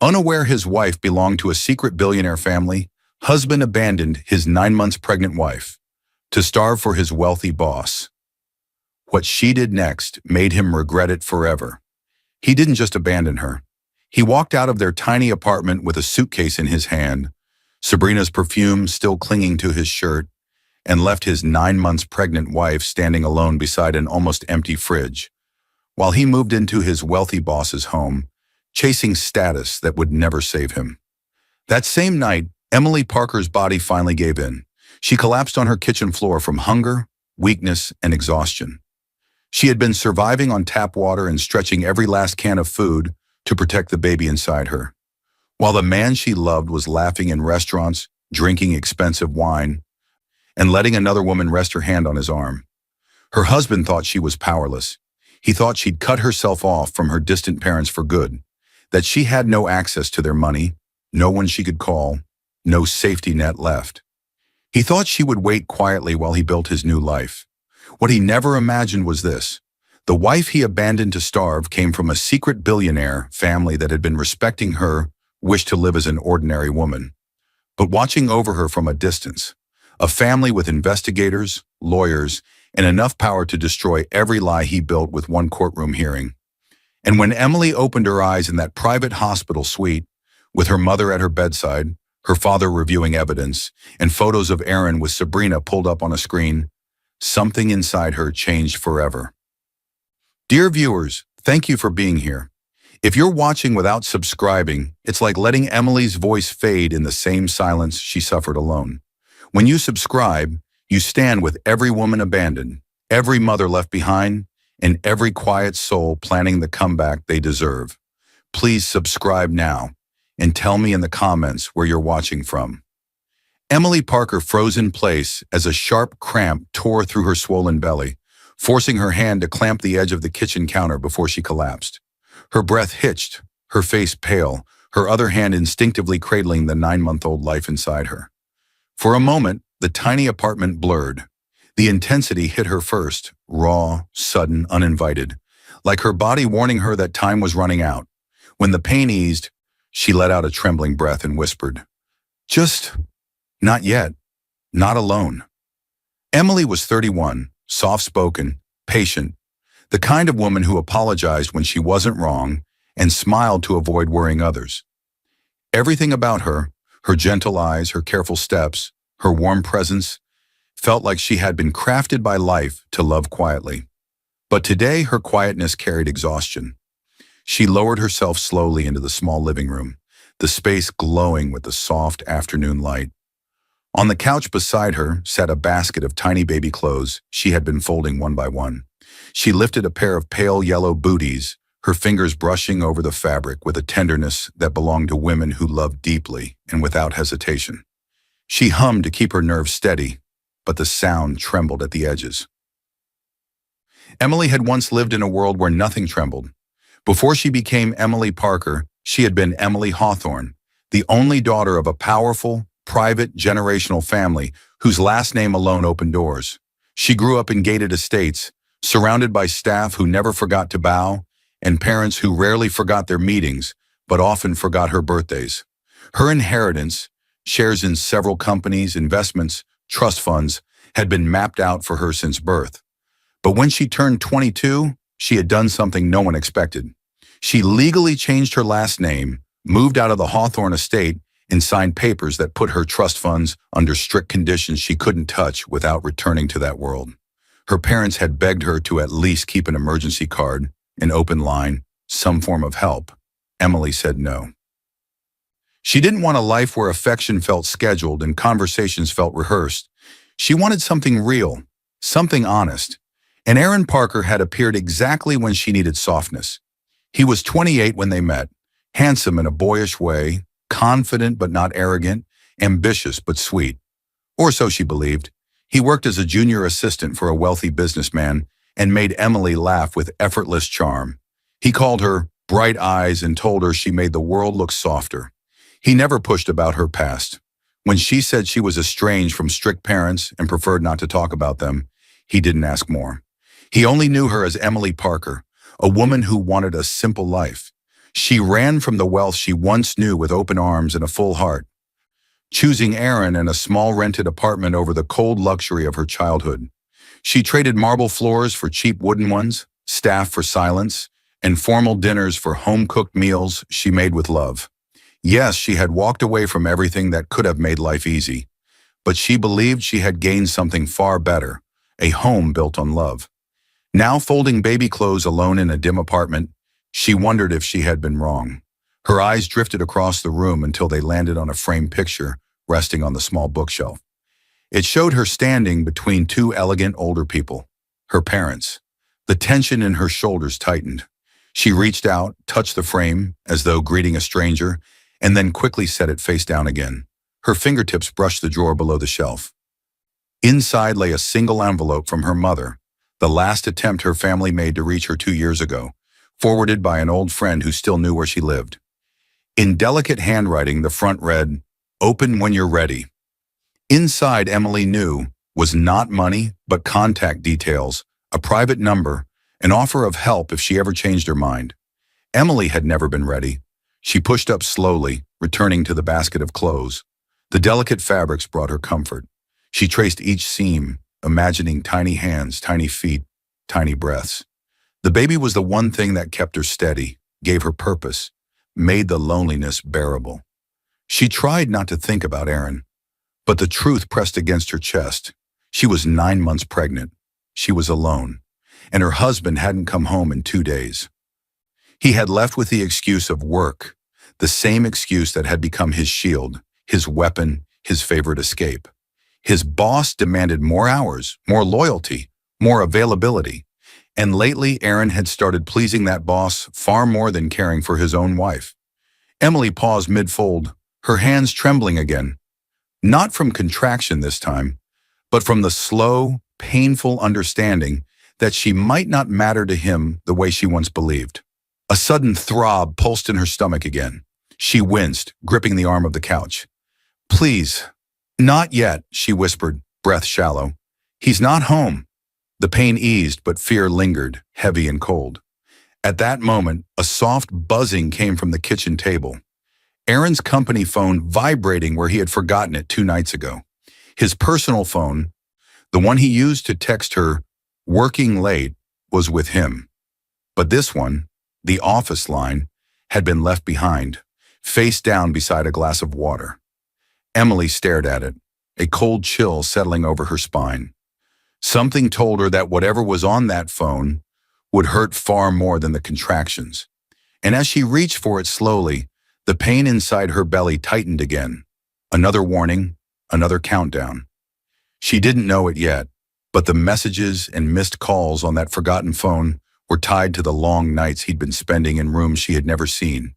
Unaware his wife belonged to a secret billionaire family, husband abandoned his 9 months pregnant wife to starve for his wealthy boss. What she did next made him regret it forever. He didn't just abandon her. He walked out of their tiny apartment with a suitcase in his hand, Sabrina's perfume still clinging to his shirt, and left his 9 months pregnant wife standing alone beside an almost empty fridge, while he moved into his wealthy boss's home, chasing status that would never save him. That same night, Emily Parker's body finally gave in. She collapsed on her kitchen floor from hunger, weakness, and exhaustion. She had been surviving on tap water and stretching every last can of food to protect the baby inside her, while the man she loved was laughing in restaurants, drinking expensive wine, and letting another woman rest her hand on his arm. Her husband thought she was powerless. He thought she'd cut herself off from her distant parents for good, that she had no access to their money, no one she could call, no safety net left. He thought she would wait quietly while he built his new life. What he never imagined was this. The wife he abandoned to starve came from a secret billionaire family that had been respecting her, wished to live as an ordinary woman, but watching over her from a distance. A family with investigators, lawyers, and enough power to destroy every lie he built with one courtroom hearing. And when Emily opened her eyes in that private hospital suite, with her mother at her bedside, her father reviewing evidence, and photos of Aaron with Sabrina pulled up on a screen, something inside her changed forever. Dear viewers, thank you for being here. If you're watching without subscribing, it's like letting Emily's voice fade in the same silence she suffered alone. When you subscribe, you stand with every woman abandoned, every mother left behind, and every quiet soul planning the comeback they deserve. Please subscribe now and tell me in the comments where you're watching from. Emily Parker froze in place as a sharp cramp tore through her swollen belly, forcing her hand to clamp the edge of the kitchen counter before she collapsed. Her breath hitched, her face pale, her other hand instinctively cradling the 9-month-old life inside her. For a moment, the tiny apartment blurred. The intensity hit her first, raw, sudden, uninvited, like her body warning her that time was running out. When the pain eased, she let out a trembling breath and whispered, "Just not yet, not alone." Emily was 31, soft-spoken, patient, the kind of woman who apologized when she wasn't wrong and smiled to avoid worrying others. Everything about her, her gentle eyes, her careful steps, her warm presence, felt like she had been crafted by life to love quietly. But today her quietness carried exhaustion. She lowered herself slowly into the small living room, the space glowing with the soft afternoon light. On the couch beside her sat a basket of tiny baby clothes she had been folding one by one. She lifted a pair of pale yellow booties, her fingers brushing over the fabric with a tenderness that belonged to women who loved deeply and without hesitation. She hummed to keep her nerves steady, but the sound trembled at the edges. Emily had once lived in a world where nothing trembled. Before she became Emily Parker, she had been Emily Hawthorne, the only daughter of a powerful, private, generational family whose last name alone opened doors. She grew up in gated estates, surrounded by staff who never forgot to bow, and parents who rarely forgot their meetings, but often forgot her birthdays. Her inheritance, shares in several companies, investments, trust funds, had been mapped out for her since birth. But when she turned 22, she had done something no one expected. She legally changed her last name, moved out of the Hawthorne estate, and signed papers that put her trust funds under strict conditions she couldn't touch without returning to that world. Her parents had begged her to at least keep an emergency card, an open line, some form of help. Emily said no. She didn't want a life where affection felt scheduled and conversations felt rehearsed. She wanted something real, something honest. And Aaron Parker had appeared exactly when she needed softness. He was 28 when they met, handsome in a boyish way, confident but not arrogant, ambitious but sweet. Or so she believed. He worked as a junior assistant for a wealthy businessman and made Emily laugh with effortless charm. He called her bright eyes and told her she made the world look softer. He never pushed about her past. When she said she was estranged from strict parents and preferred not to talk about them, he didn't ask more. He only knew her as Emily Parker, a woman who wanted a simple life. She ran from the wealth she once knew with open arms and a full heart, choosing Aaron and a small rented apartment over the cold luxury of her childhood. She traded marble floors for cheap wooden ones, staff for silence, and formal dinners for home-cooked meals she made with love. Yes, she had walked away from everything that could have made life easy, but she believed she had gained something far better, a home built on love. Now folding baby clothes alone in a dim apartment, she wondered if she had been wrong. Her eyes drifted across the room until they landed on a framed picture resting on the small bookshelf. It showed her standing between two elegant older people, her parents. The tension in her shoulders tightened. She reached out, touched the frame, as though greeting a stranger, and then quickly set it face down again. Her fingertips brushed the drawer below the shelf. Inside lay a single envelope from her mother, the last attempt her family made to reach her 2 years ago, forwarded by an old friend who still knew where she lived. In delicate handwriting, the front read, "Open when you're ready." Inside, Emily knew, was not money, but contact details, a private number, an offer of help if she ever changed her mind. Emily had never been ready. She pushed up slowly, returning to the basket of clothes. The delicate fabrics brought her comfort. She traced each seam, imagining tiny hands, tiny feet, tiny breaths. The baby was the one thing that kept her steady, gave her purpose, made the loneliness bearable. She tried not to think about Aaron, but the truth pressed against her chest. She was 9 months pregnant. She was alone, and her husband hadn't come home in 2 days. He had left with the excuse of work, the same excuse that had become his shield, his weapon, his favorite escape. His boss demanded more hours, more loyalty, more availability. And lately, Aaron had started pleasing that boss far more than caring for his own wife. Emily paused mid-fold, her hands trembling again. Not from contraction this time, but from the slow, painful understanding that she might not matter to him the way she once believed. A sudden throb pulsed in her stomach again. She winced, gripping the arm of the couch. "Please." "Not yet," she whispered, breath shallow. "He's not home." The pain eased, but fear lingered, heavy and cold. At that moment, a soft buzzing came from the kitchen table. Aaron's company phone vibrating where he had forgotten it 2 nights ago. His personal phone, the one he used to text her, working late, was with him. But this one, the office line, had been left behind, face down beside a glass of water. Emily stared at it, a cold chill settling over her spine. Something told her that whatever was on that phone would hurt far more than the contractions. And as she reached for it slowly, the pain inside her belly tightened again. Another warning, another countdown. She didn't know it yet, but the messages and missed calls on that forgotten phone were tied to the long nights he'd been spending in rooms she had never seen,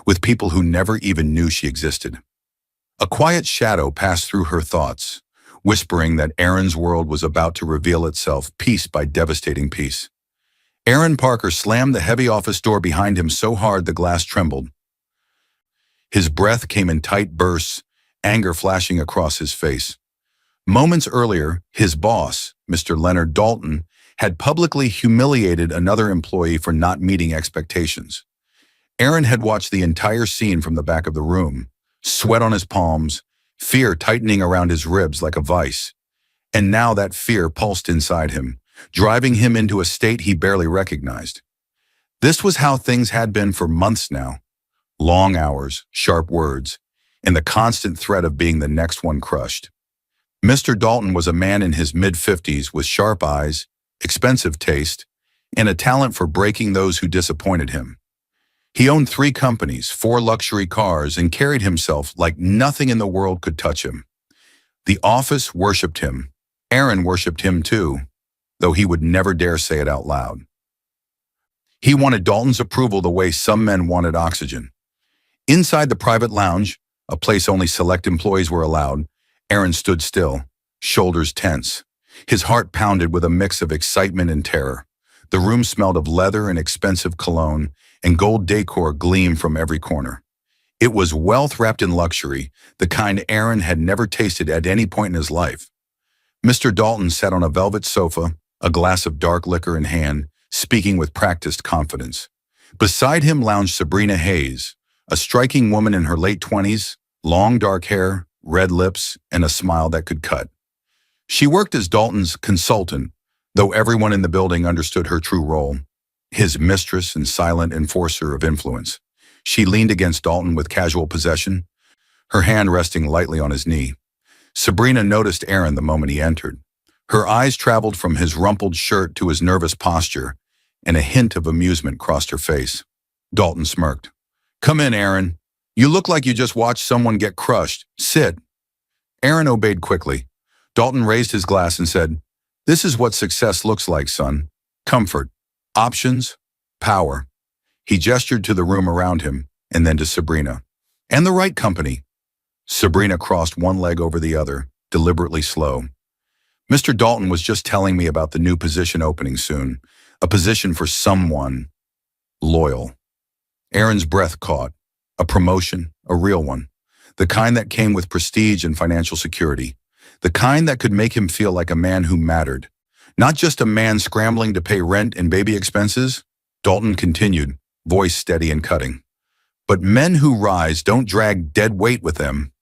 with people who never even knew she existed. A quiet shadow passed through her thoughts, whispering that Aaron's world was about to reveal itself piece by devastating piece. Aaron Parker slammed the heavy office door behind him so hard the glass trembled. His breath came in tight bursts, anger flashing across his face. Moments earlier, his boss, Mr. Leonard Dalton, had publicly humiliated another employee for not meeting expectations. Aaron had watched the entire scene from the back of the room, sweat on his palms, fear tightening around his ribs like a vice. And now that fear pulsed inside him, driving him into a state he barely recognized. This was how things had been for months now. Long hours, sharp words, and the constant threat of being the next one crushed. Mr. Dalton was a man in his mid-50s with sharp eyes, expensive taste, and a talent for breaking those who disappointed him. He owned 3 companies, 4 luxury cars, and carried himself like nothing in the world could touch him. The office worshipped him. Aaron worshipped him too, though he would never dare say it out loud. He wanted Dalton's approval the way some men wanted oxygen. Inside the private lounge, a place only select employees were allowed, Aaron stood still, shoulders tense. His heart pounded with a mix of excitement and terror. The room smelled of leather and expensive cologne, and gold decor gleamed from every corner. It was wealth wrapped in luxury, the kind Aaron had never tasted at any point in his life. Mr. Dalton sat on a velvet sofa, a glass of dark liquor in hand, speaking with practiced confidence. Beside him lounged Sabrina Hayes, a striking woman in her late 20s, long dark hair, red lips, and a smile that could cut. She worked as Dalton's consultant, though everyone in the building understood her true role, his mistress and silent enforcer of influence. She leaned against Dalton with casual possession, her hand resting lightly on his knee. Sabrina noticed Aaron the moment he entered. Her eyes traveled from his rumpled shirt to his nervous posture, and a hint of amusement crossed her face. Dalton smirked. "Come in, Aaron. You look like you just watched someone get crushed. Sit." Aaron obeyed quickly. Dalton raised his glass and said, "This is what success looks like, son. Comfort, options, power." He gestured to the room around him, and then to Sabrina. "And the right company." Sabrina crossed one leg over the other, deliberately slow. "Mr. Dalton was just telling me about the new position opening soon. A position for someone loyal." Aaron's breath caught. A promotion, a real one. The kind that came with prestige and financial security. The kind that could make him feel like a man who mattered. Not just a man scrambling to pay rent and baby expenses. Dalton continued, voice steady and cutting. "But men who rise don't drag dead weight with them."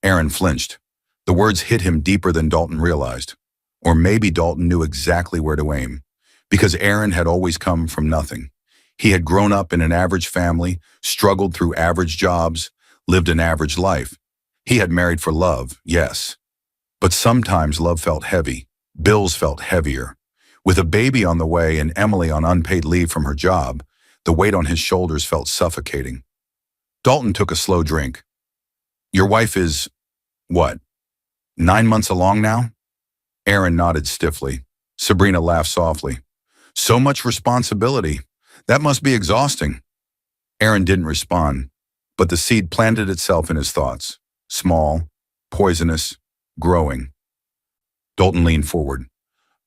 Aaron flinched. The words hit him deeper than Dalton realized. Or maybe Dalton knew exactly where to aim. Because Aaron had always come from nothing. He had grown up in an average family, struggled through average jobs, lived an average life. He had married for love, yes. But sometimes love felt heavy. Bills felt heavier. With a baby on the way and Emily on unpaid leave from her job, the weight on his shoulders felt suffocating. Dalton took a slow drink. "Your wife is, what, 9 months along now?" Aaron nodded stiffly. Sabrina laughed softly. "So much responsibility. That must be exhausting." Aaron didn't respond, but the seed planted itself in his thoughts. Small, poisonous, growing. Dalton leaned forward.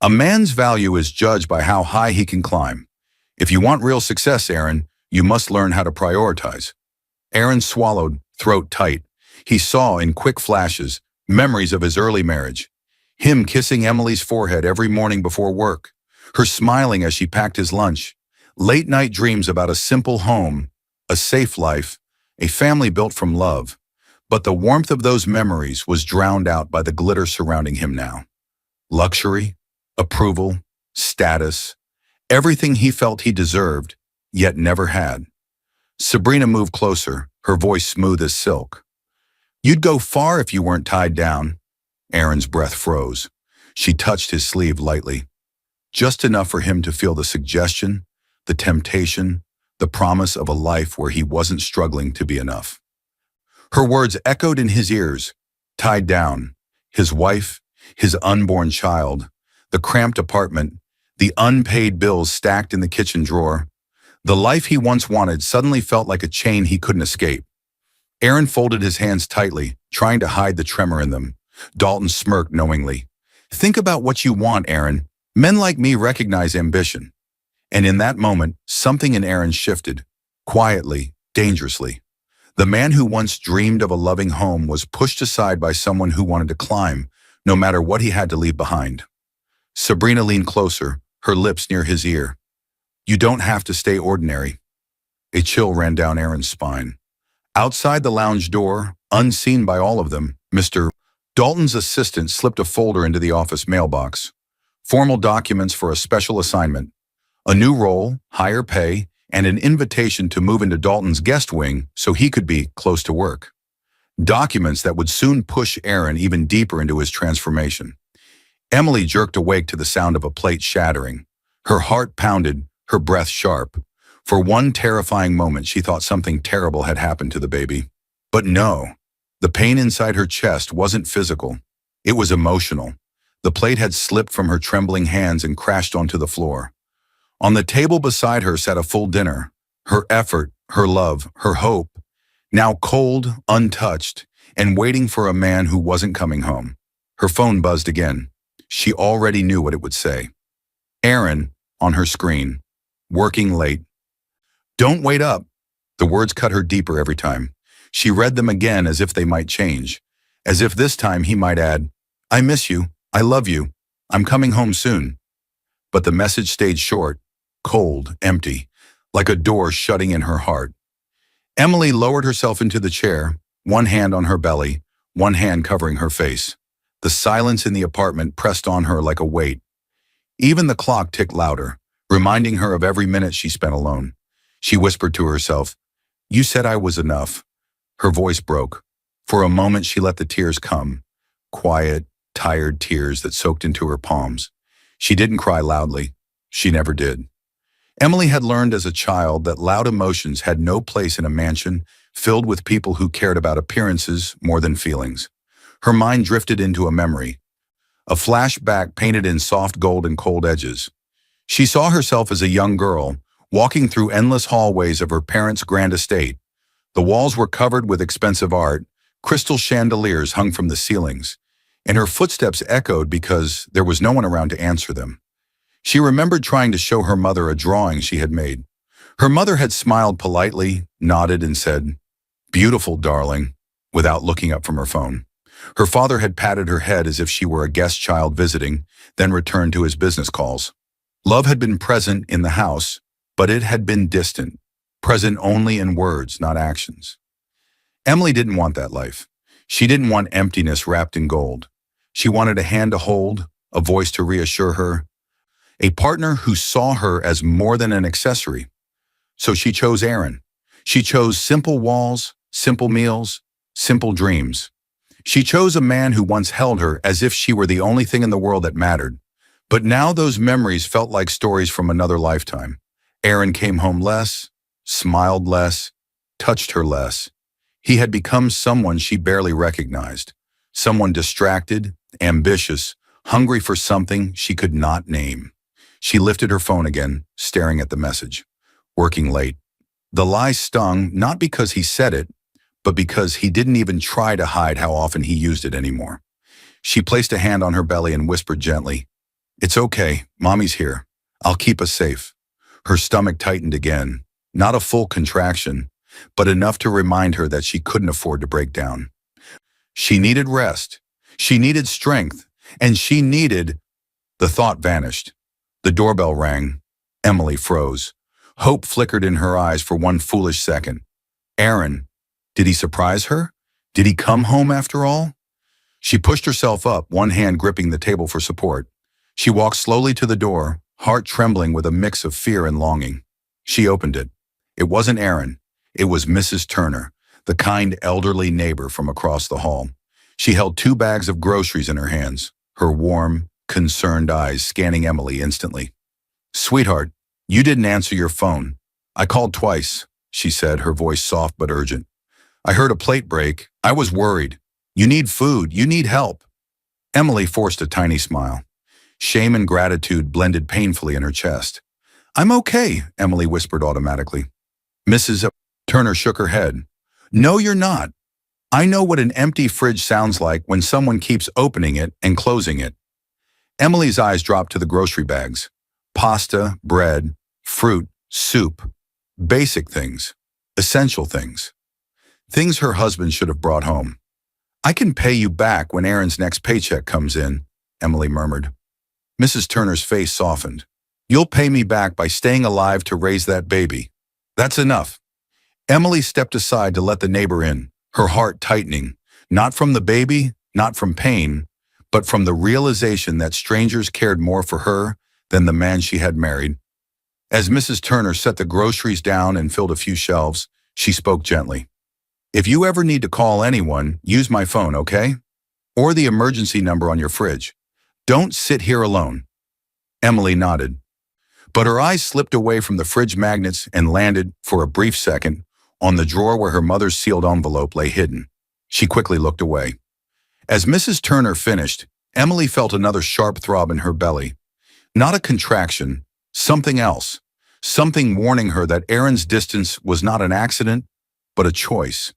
"A man's value is judged by how high he can climb. If you want real success, Aaron, you must learn how to prioritize." Aaron swallowed, throat tight. He saw in quick flashes memories of his early marriage. Him kissing Emily's forehead every morning before work. Her smiling as she packed his lunch. Late-night dreams about a simple home, a safe life, a family built from love. But the warmth of those memories was drowned out by the glitter surrounding him now. Luxury, approval, status, everything he felt he deserved, yet never had. Sabrina moved closer, her voice smooth as silk. "You'd go far if you weren't tied down." Aaron's breath froze. She touched his sleeve lightly. Just enough for him to feel the suggestion, the temptation, the promise of a life where he wasn't struggling to be enough. Her words echoed in his ears. Tied down. His wife, his unborn child, the cramped apartment, the unpaid bills stacked in the kitchen drawer. The life he once wanted suddenly felt like a chain he couldn't escape. Aaron folded his hands tightly, trying to hide the tremor in them. Dalton smirked knowingly. "Think about what you want, Aaron. Men like me recognize ambition." And in that moment, something in Aaron shifted, quietly, dangerously. The man who once dreamed of a loving home was pushed aside by someone who wanted to climb, no matter what he had to leave behind. Sabrina leaned closer, her lips near his ear. "You don't have to stay ordinary." A chill ran down Aaron's spine. Outside the lounge door, unseen by all of them, Mr. Dalton's assistant slipped a folder into the office mailbox. Formal documents for a special assignment. A new role, higher pay, and an invitation to move into Dalton's guest wing so he could be close to work. Documents that would soon push Aaron even deeper into his transformation. Emily jerked awake to the sound of a plate shattering. Her heart pounded, her breath sharp. For one terrifying moment, she thought something terrible had happened to the baby. But no, the pain inside her chest wasn't physical. It was emotional. The plate had slipped from her trembling hands and crashed onto the floor. On the table beside her sat a full dinner. Her effort, her love, her hope, now cold, untouched, and waiting for a man who wasn't coming home. Her phone buzzed again. She already knew what it would say. Aaron, on her screen, working late. "Don't wait up." The words cut her deeper every time. She read them again as if they might change. As if this time he might add, "I miss you. I love you. I'm coming home soon." But the message stayed short, cold, empty, like a door shutting in her heart. Emily lowered herself into the chair, one hand on her belly, one hand covering her face. The silence in the apartment pressed on her like a weight. Even the clock ticked louder, reminding her of every minute she spent alone. She whispered to herself, "You said I was enough." Her voice broke. For a moment she let the tears come, quiet, tired tears that soaked into her palms. She didn't cry loudly. She never did. Emily had learned as a child that loud emotions had no place in a mansion filled with people who cared about appearances more than feelings. Her mind drifted into a memory, a flashback painted in soft gold and cold edges. She saw herself as a young girl, walking through endless hallways of her parents' grand estate. The walls were covered with expensive art, crystal chandeliers hung from the ceilings, and her footsteps echoed because there was no one around to answer them. She remembered trying to show her mother a drawing she had made. Her mother had smiled politely, nodded, and said, "Beautiful, darling," without looking up from her phone. Her father had patted her head as if she were a guest child visiting, then returned to his business calls. Love had been present in the house, but it had been distant, present only in words, not actions. Emily didn't want that life. She didn't want emptiness wrapped in gold. She wanted a hand to hold, a voice to reassure her, a partner who saw her as more than an accessory. So she chose Aaron. She chose simple walls, simple meals, simple dreams. She chose a man who once held her as if she were the only thing in the world that mattered. But now those memories felt like stories from another lifetime. Aaron came home less, smiled less, touched her less. He had become someone she barely recognized, someone distracted, ambitious, hungry for something she could not name. She lifted her phone again, staring at the message. Working late. The lie stung not because he said it, but because he didn't even try to hide how often he used it anymore. She placed a hand on her belly and whispered gently, "It's okay, Mommy's here. I'll keep us safe." Her stomach tightened again, not a full contraction, but enough to remind her that she couldn't afford to break down. She needed rest, she needed strength, and she needed... The thought vanished. The doorbell rang. Emily froze. Hope flickered in her eyes for one foolish second. Aaron. Did he surprise her? Did he come home after all? She pushed herself up, one hand gripping the table for support. She walked slowly to the door, heart trembling with a mix of fear and longing. She opened it. It wasn't Aaron. It was Mrs. Turner, the kind elderly neighbor from across the hall. She held 2 bags of groceries in her hands, her warm, concerned eyes scanning Emily instantly. "Sweetheart, you didn't answer your phone. I called twice," she said, her voice soft but urgent. "I heard a plate break. I was worried. You need food. You need help." Emily forced a tiny smile. Shame and gratitude blended painfully in her chest. "I'm okay," Emily whispered automatically. Mrs. Turner shook her head. "No, you're not. I know what an empty fridge sounds like when someone keeps opening it and closing it." Emily's eyes dropped to the grocery bags. Pasta, bread, fruit, soup. Basic things. Essential things. Things her husband should have brought home. "I can pay you back when Aaron's next paycheck comes in," Emily murmured. Mrs. Turner's face softened. "You'll pay me back by staying alive to raise that baby. That's enough." Emily stepped aside to let the neighbor in, her heart tightening, not from the baby, not from pain, but from the realization that strangers cared more for her than the man she had married. As Mrs. Turner set the groceries down and filled a few shelves, she spoke gently. "If you ever need to call anyone, use my phone, okay? Or the emergency number on your fridge. Don't sit here alone." Emily nodded. But her eyes slipped away from the fridge magnets and landed, for a brief second, on the drawer where her mother's sealed envelope lay hidden. She quickly looked away. As Mrs. Turner finished, Emily felt another sharp throb in her belly. Not a contraction, something else. Something warning her that Aaron's distance was not an accident, but a choice.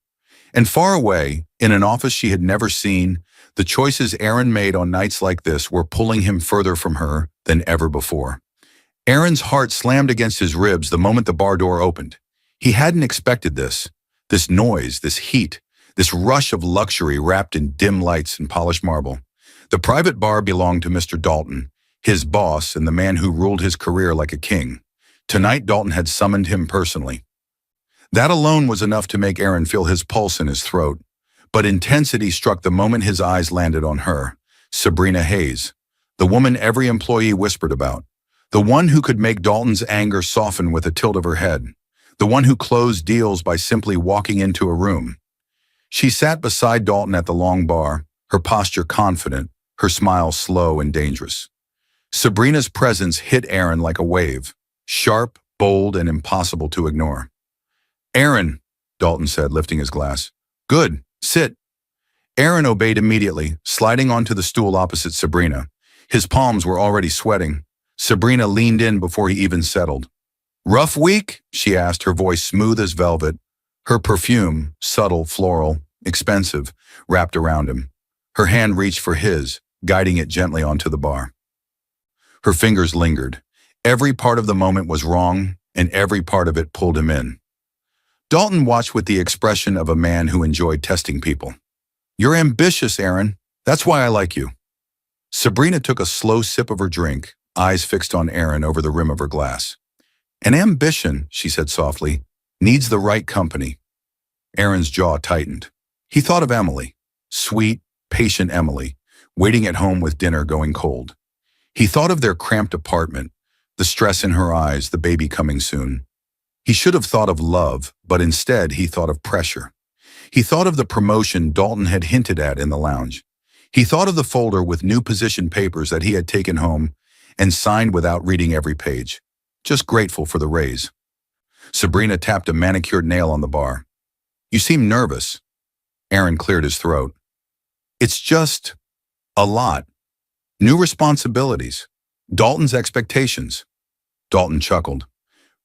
And far away, in an office she had never seen, the choices Aaron made on nights like this were pulling him further from her than ever before. Aaron's heart slammed against his ribs the moment the bar door opened. He hadn't expected this noise, this heat, this rush of luxury wrapped in dim lights and polished marble. The private bar belonged to Mr. Dalton, his boss and the man who ruled his career like a king. Tonight Dalton had summoned him personally. That alone was enough to make Aaron feel his pulse in his throat, but intensity struck the moment his eyes landed on her, Sabrina Hayes, the woman every employee whispered about, the one who could make Dalton's anger soften with a tilt of her head, the one who closed deals by simply walking into a room. She sat beside Dalton at the long bar, her posture confident, her smile slow and dangerous. Sabrina's presence hit Aaron like a wave, sharp, bold, and impossible to ignore. "Aaron," Dalton said, lifting his glass. "Good, sit." Aaron obeyed immediately, sliding onto the stool opposite Sabrina. His palms were already sweating. Sabrina leaned in before he even settled. "Rough week?" she asked, her voice smooth as velvet. Her perfume, subtle, floral, expensive, wrapped around him. Her hand reached for his, guiding it gently onto the bar. Her fingers lingered. Every part of the moment was wrong, and every part of it pulled him in. Dalton watched with the expression of a man who enjoyed testing people. "You're ambitious, Aaron. That's why I like you." Sabrina took a slow sip of her drink, eyes fixed on Aaron over the rim of her glass. "An ambition," she said softly, "needs the right company." Aaron's jaw tightened. He thought of Emily, sweet, patient Emily, waiting at home with dinner going cold. He thought of their cramped apartment, the stress in her eyes, the baby coming soon. He should have thought of love, but instead he thought of pressure. He thought of the promotion Dalton had hinted at in the lounge. He thought of the folder with new position papers that he had taken home and signed without reading every page, just grateful for the raise. Sabrina tapped a manicured nail on the bar. "You seem nervous." Aaron cleared his throat. "It's just a lot. New responsibilities. Dalton's expectations." Dalton chuckled.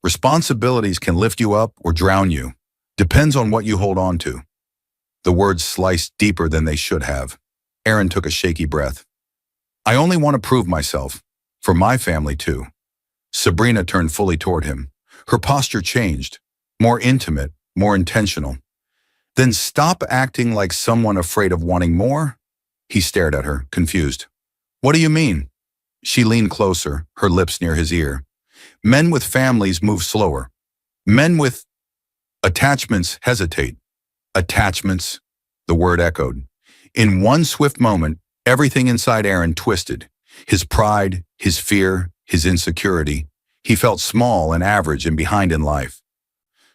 "Responsibilities can lift you up or drown you. Depends on what you hold on to." The words sliced deeper than they should have. Aaron took a shaky breath. "I only want to prove myself. For my family, too." Sabrina turned fully toward him. Her posture changed. More intimate, more intentional. "Then stop acting like someone afraid of wanting more." He stared at her, confused. "What do you mean?" She leaned closer, her lips near his ear. "Men with families move slower. Men with attachments hesitate." Attachments, the word echoed. In one swift moment, everything inside Aaron twisted. His pride, his fear, his insecurity. He felt small and average and behind in life.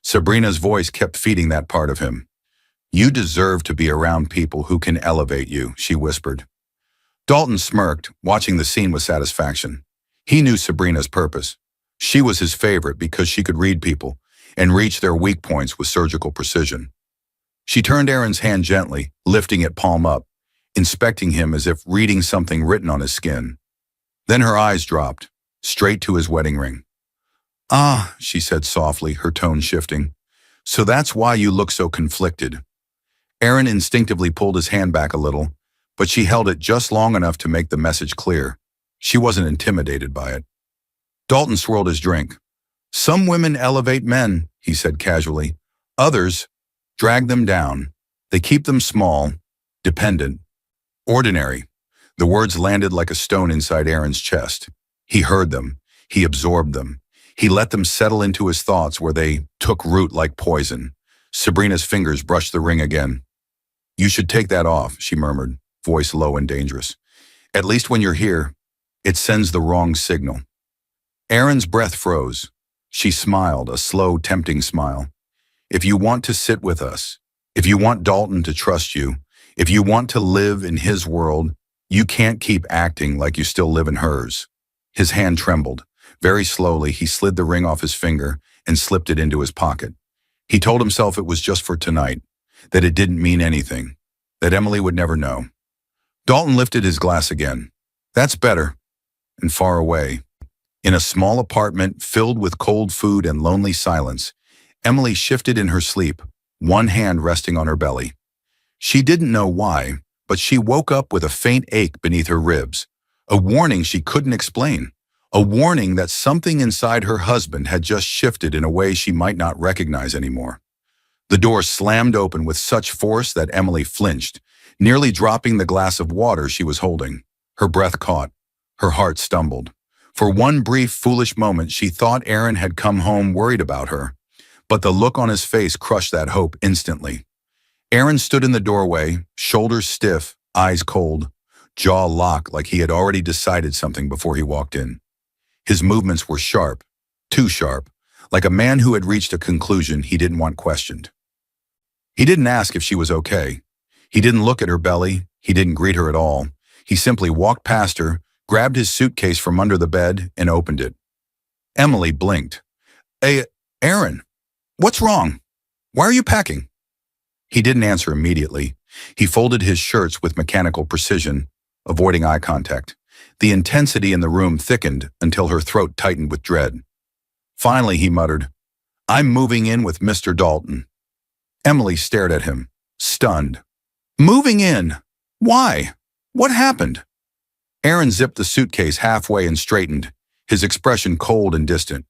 Sabrina's voice kept feeding that part of him. "You deserve to be around people who can elevate you," she whispered. Dalton smirked, watching the scene with satisfaction. He knew Sabrina's purpose. She was his favorite because she could read people and reach their weak points with surgical precision. She turned Aaron's hand gently, lifting it palm up, inspecting him as if reading something written on his skin. Then her eyes dropped, straight to his wedding ring. "Ah," she said softly, her tone shifting. "So that's why you look so conflicted." Aaron instinctively pulled his hand back a little, but she held it just long enough to make the message clear. She wasn't intimidated by it. Dalton swirled his drink. "Some women elevate men," he said casually. "Others drag them down. They keep them small, dependent, ordinary." The words landed like a stone inside Aaron's chest. He heard them. He absorbed them. He let them settle into his thoughts where they took root like poison. Sabrina's fingers brushed the ring again. "You should take that off," she murmured, voice low and dangerous. "At least when you're here, it sends the wrong signal." Aaron's breath froze. She smiled, a slow, tempting smile. "If you want to sit with us, if you want Dalton to trust you, if you want to live in his world, you can't keep acting like you still live in hers." His hand trembled. Very slowly, he slid the ring off his finger and slipped it into his pocket. He told himself it was just for tonight, that it didn't mean anything, that Emily would never know. Dalton lifted his glass again. "That's better." And far away, in a small apartment filled with cold food and lonely silence, Emily shifted in her sleep, one hand resting on her belly. She didn't know why, but she woke up with a faint ache beneath her ribs, a warning she couldn't explain, a warning that something inside her husband had just shifted in a way she might not recognize anymore. The door slammed open with such force that Emily flinched, nearly dropping the glass of water she was holding. Her breath caught. Her heart stumbled. For one brief, foolish moment, she thought Aaron had come home worried about her, but the look on his face crushed that hope instantly. Aaron stood in the doorway, shoulders stiff, eyes cold, jaw locked like he had already decided something before he walked in. His movements were sharp, too sharp, like a man who had reached a conclusion he didn't want questioned. He didn't ask if she was okay. He didn't look at her belly. He didn't greet her at all. He simply walked past her, grabbed his suitcase from under the bed, and opened it. Emily blinked. "Hey, Aaron, what's wrong? Why are you packing?" He didn't answer immediately. He folded his shirts with mechanical precision, avoiding eye contact. The intensity in the room thickened until her throat tightened with dread. Finally, he muttered, "I'm moving in with Mr. Dalton." Emily stared at him, stunned. "Moving in? Why? What happened?" Aaron zipped the suitcase halfway and straightened, his expression cold and distant.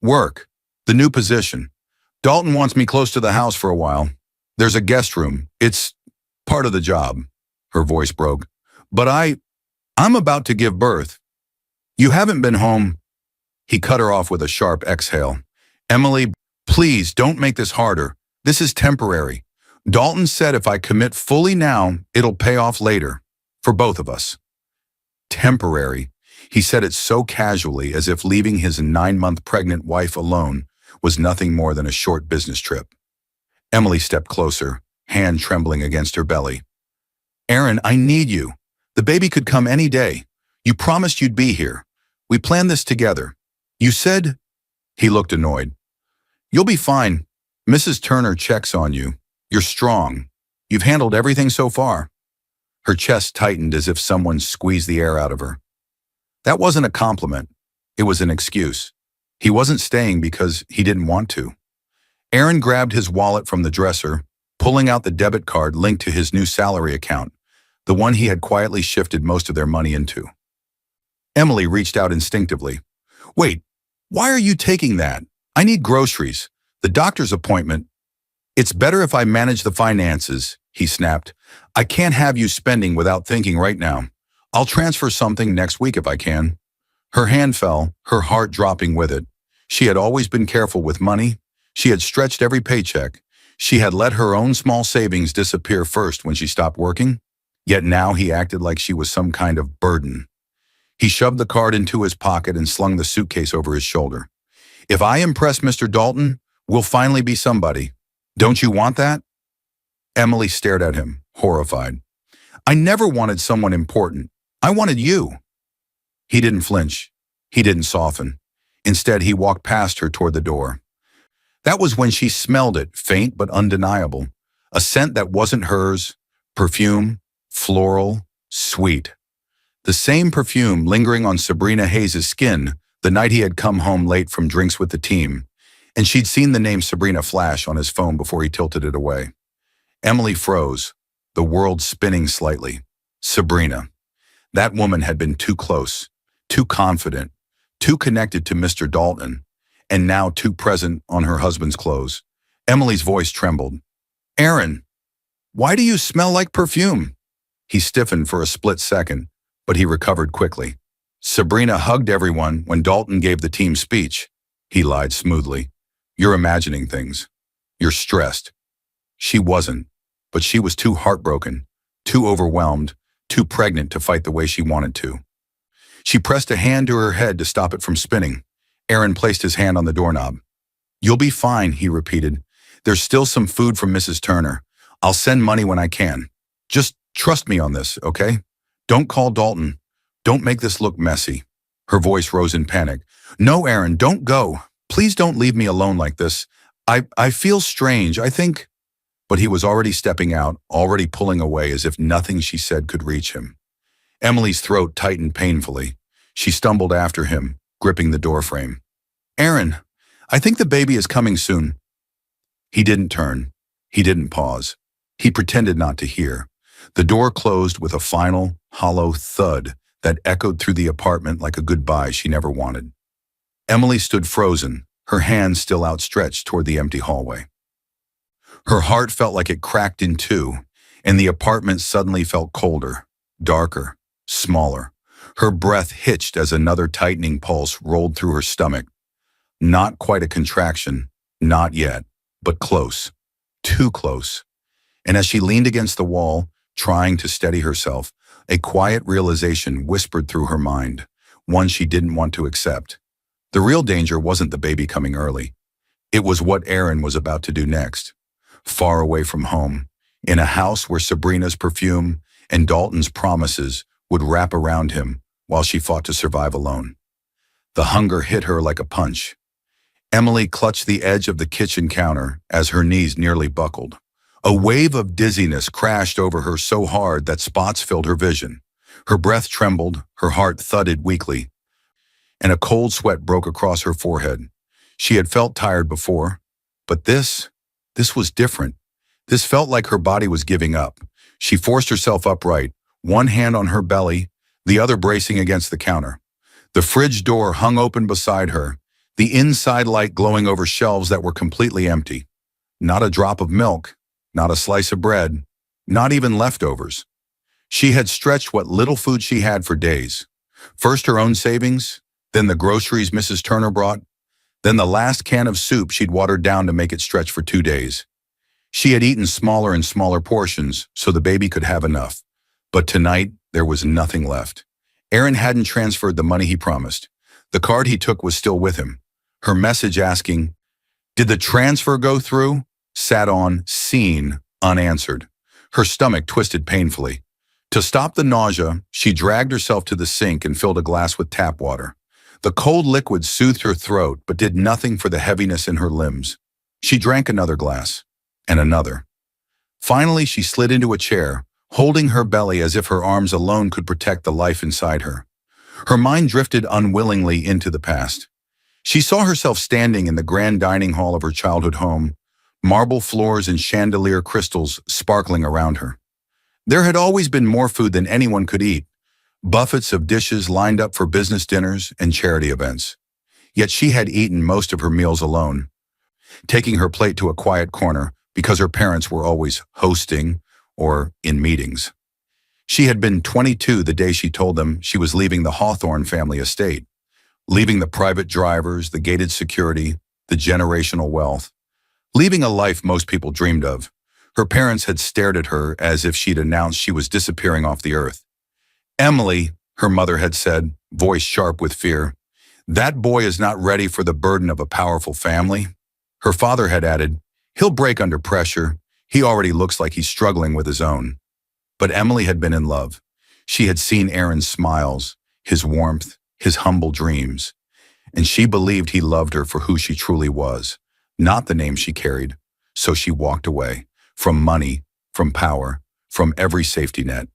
"Work. The new position. Dalton wants me close to the house for a while. There's a guest room. It's part of the job." Her voice broke. "But I'm about to give birth. You haven't been home." He cut her off with a sharp exhale. "Emily, please don't make this harder. This is temporary. Dalton said if I commit fully now, it'll pay off later. For both of us." Temporary. He said it so casually, as if leaving his 9-month pregnant wife alone was nothing more than a short business trip. Emily stepped closer, hand trembling against her belly. "Aaron, I need you. The baby could come any day. You promised you'd be here. We planned this together. You said—" He looked annoyed. "You'll be fine. Mrs. Turner checks on you. You're strong. You've handled everything so far." Her chest tightened as if someone squeezed the air out of her. That wasn't a compliment. It was an excuse. He wasn't staying because he didn't want to. Aaron grabbed his wallet from the dresser, pulling out the debit card linked to his new salary account, the one he had quietly shifted most of their money into. Emily reached out instinctively. "Wait, why are you taking that? I need groceries. The doctor's appointment." "It's better if I manage the finances," he snapped. "I can't have you spending without thinking right now. I'll transfer something next week if I can." Her hand fell, her heart dropping with it. She had always been careful with money. She had stretched every paycheck. She had let her own small savings disappear first when she stopped working. Yet now he acted like she was some kind of burden. He shoved the card into his pocket and slung the suitcase over his shoulder. "If I impress Mr. Dalton, we'll finally be somebody. Don't you want that?" Emily stared at him, horrified. "I never wanted someone important. I wanted you." He didn't flinch. He didn't soften. Instead, he walked past her toward the door. That was when she smelled it, faint but undeniable. A scent that wasn't hers, perfume, floral, sweet. The same perfume lingering on Sabrina Hayes' skin the night he had come home late from drinks with the team, and she'd seen the name Sabrina flash on his phone before he tilted it away. Emily froze, the world spinning slightly. Sabrina. That woman had been too close, too confident, too connected to Mr. Dalton, and now too present on her husband's clothes. Emily's voice trembled. "Aaron, why do you smell like perfume?" He stiffened for a split second, but he recovered quickly. "Sabrina hugged everyone when Dalton gave the team speech," he lied smoothly. "You're imagining things. You're stressed." She wasn't, but she was too heartbroken, too overwhelmed, too pregnant to fight the way she wanted to. She pressed a hand to her head to stop it from spinning. Aaron placed his hand on the doorknob. "You'll be fine," he repeated. "There's still some food from Mrs. Turner. I'll send money when I can. Just trust me on this, okay? Don't call Dalton. Don't make this look messy." Her voice rose in panic. "No, Aaron, don't go. Please don't leave me alone like this. I feel strange. I think—" But he was already stepping out, already pulling away as if nothing she said could reach him. Emily's throat tightened painfully. She stumbled after him, gripping the doorframe. "Aaron, I think the baby is coming soon." He didn't turn. He didn't pause. He pretended not to hear. The door closed with a final, hollow thud that echoed through the apartment like a goodbye she never wanted. Emily stood frozen, her hands still outstretched toward the empty hallway. Her heart felt like it cracked in two, and the apartment suddenly felt colder, darker, smaller. Her breath hitched as another tightening pulse rolled through her stomach. Not quite a contraction, not yet, but close, too close. And as she leaned against the wall, trying to steady herself, a quiet realization whispered through her mind, one she didn't want to accept. The real danger wasn't the baby coming early. It was what Aaron was about to do next. Far away from home, in a house where Sabrina's perfume and Dalton's promises would wrap around him while she fought to survive alone. The hunger hit her like a punch. Emily clutched the edge of the kitchen counter as her knees nearly buckled. A wave of dizziness crashed over her so hard that spots filled her vision. Her breath trembled, her heart thudded weakly, and a cold sweat broke across her forehead. She had felt tired before, but this was different. This felt like her body was giving up. She forced herself upright, one hand on her belly, the other bracing against the counter. The fridge door hung open beside her, the inside light glowing over shelves that were completely empty. Not a drop of milk, not a slice of bread, not even leftovers. She had stretched what little food she had for days. First her own savings, then the groceries Mrs. Turner brought, then the last can of soup she'd watered down to make it stretch for 2 days. She had eaten smaller and smaller portions so the baby could have enough. But tonight, there was nothing left. Aaron hadn't transferred the money he promised. The card he took was still with him. Her message asking, "Did the transfer go through?" sat on, seen, unanswered. Her stomach twisted painfully. To stop the nausea, she dragged herself to the sink and filled a glass with tap water. The cold liquid soothed her throat but did nothing for the heaviness in her limbs. She drank another glass, and another. Finally, she slid into a chair, holding her belly as if her arms alone could protect the life inside her. Her mind drifted unwillingly into the past. She saw herself standing in the grand dining hall of her childhood home, marble floors and chandelier crystals sparkling around her. There had always been more food than anyone could eat, buffets of dishes lined up for business dinners and charity events. Yet she had eaten most of her meals alone, taking her plate to a quiet corner because her parents were always hosting or in meetings. She had been 22 the day she told them she was leaving the Hawthorne family estate, leaving the private drivers, the gated security, the generational wealth, leaving a life most people dreamed of. Her parents had stared at her as if she'd announced she was disappearing off the earth. "Emily," her mother had said, voice sharp with fear, "that boy is not ready for the burden of a powerful family." Her father had added, "He'll break under pressure. He already looks like he's struggling with his own." But Emily had been in love. She had seen Aaron's smiles, his warmth, his humble dreams, and she believed he loved her for who she truly was, not the name she carried. So she walked away, from money, from power, from every safety net.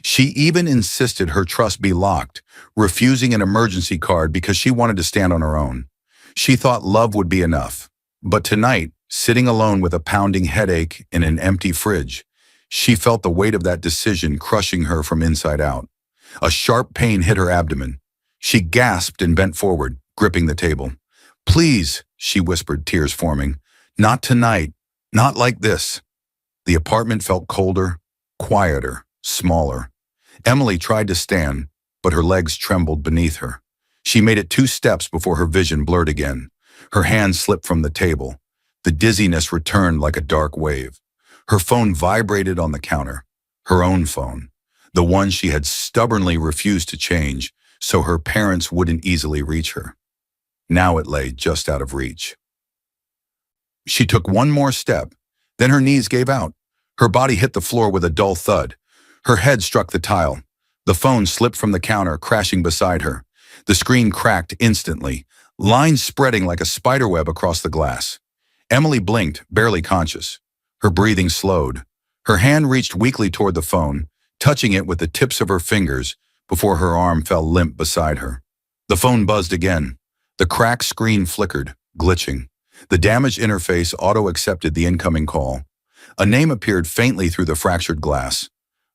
She even insisted her trust be locked, refusing an emergency card because she wanted to stand on her own. She thought love would be enough. But tonight, sitting alone with a pounding headache in an empty fridge, she felt the weight of that decision crushing her from inside out. A sharp pain hit her abdomen. She gasped and bent forward, gripping the table. "Please," she whispered, tears forming. "Not tonight. Not like this." The apartment felt colder, quieter, smaller. Emily tried to stand, but her legs trembled beneath her. She made it 2 steps before her vision blurred again. Her hand slipped from the table. The dizziness returned like a dark wave. Her phone vibrated on the counter. Her own phone. The one she had stubbornly refused to change so her parents wouldn't easily reach her. Now it lay just out of reach. She took one more step, then her knees gave out. Her body hit the floor with a dull thud. Her head struck the tile. The phone slipped from the counter, crashing beside her. The screen cracked instantly, lines spreading like a spiderweb across the glass. Emily blinked, barely conscious. Her breathing slowed. Her hand reached weakly toward the phone, touching it with the tips of her fingers before her arm fell limp beside her. The phone buzzed again. The cracked screen flickered, glitching. The damaged interface auto-accepted the incoming call. A name appeared faintly through the fractured glass.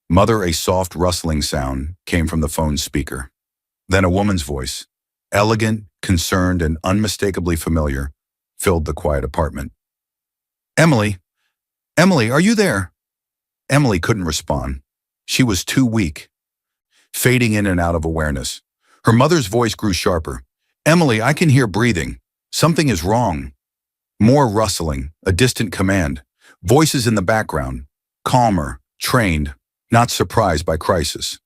"Mother," a soft rustling sound came from the phone's speaker. Then a woman's voice, elegant, concerned, and unmistakably familiar, filled the quiet apartment. "Emily? Emily, are you there?" Emily couldn't respond. She was too weak. fading in and out of awareness. Her mother's voice grew sharper. "Emily, I can hear breathing. Something is wrong." More rustling, a distant command. Voices in the background. Calmer, trained, not surprised by crisis.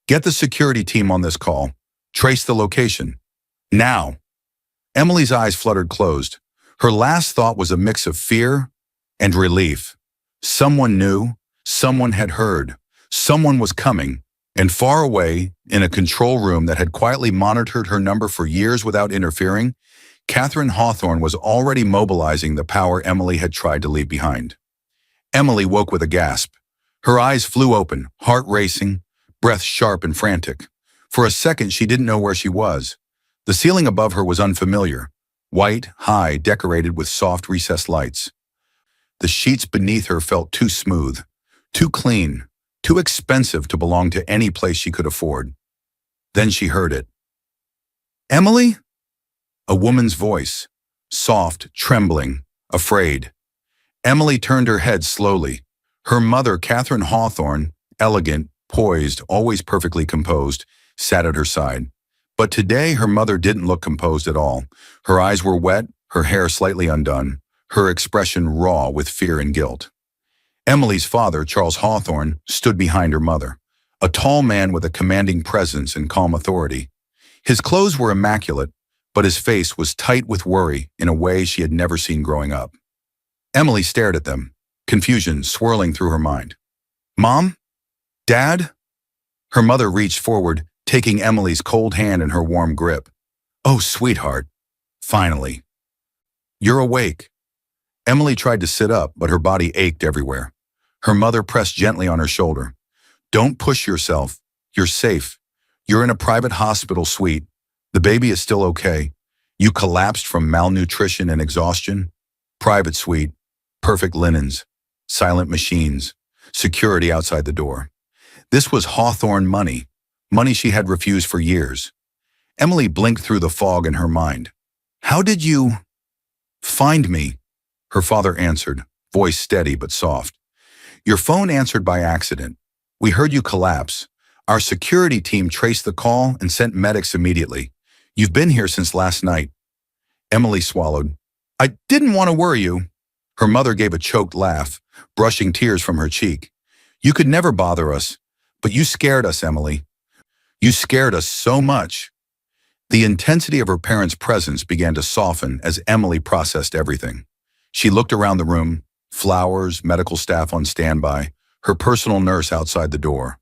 "Get the security team on this call. Trace the location. Now." Emily's eyes fluttered closed. Her last thought was a mix of fear and relief. Someone knew, someone had heard, someone was coming, and far away, in a control room that had quietly monitored her number for years without interfering, Catherine Hawthorne was already mobilizing the power Emily had tried to leave behind. Emily woke with a gasp. Her eyes flew open, heart racing, breath sharp and frantic. For a second, she didn't know where she was. The ceiling above her was unfamiliar, white, high, decorated with soft recessed lights. The sheets beneath her felt too smooth, too clean, too expensive to belong to any place she could afford. Then she heard it. "Emily?" A woman's voice, soft, trembling, afraid. Emily turned her head slowly. Her mother, Catherine Hawthorne, elegant, poised, always perfectly composed, sat at her side. But today her mother didn't look composed at all. Her eyes were wet, her hair slightly undone, her expression raw with fear and guilt. Emily's father, Charles Hawthorne, stood behind her mother, a tall man with a commanding presence and calm authority. His clothes were immaculate, but his face was tight with worry in a way she had never seen growing up. Emily stared at them, confusion swirling through her mind. "Mom? Dad?" Her mother reached forward, taking Emily's cold hand in her warm grip. "Oh, sweetheart. Finally. You're awake." Emily tried to sit up, but her body ached everywhere. Her mother pressed gently on her shoulder. "Don't push yourself. You're safe. You're in a private hospital suite. The baby is still okay. You collapsed from malnutrition and exhaustion. Private suite, perfect linens, silent machines, security outside the door." This was Hawthorne money, money she had refused for years. Emily blinked through the fog in her mind. "How did you find me?" Her father answered, voice steady but soft. "Your phone answered by accident. We heard you collapse. Our security team traced the call and sent medics immediately. You've been here since last night." Emily swallowed. "I didn't want to worry you." Her mother gave a choked laugh, brushing tears from her cheek. "You could never bother us, but you scared us, Emily. You scared us so much." The intensity of her parents' presence began to soften as Emily processed everything. She looked around the room, flowers, medical staff on standby, her personal nurse outside the door.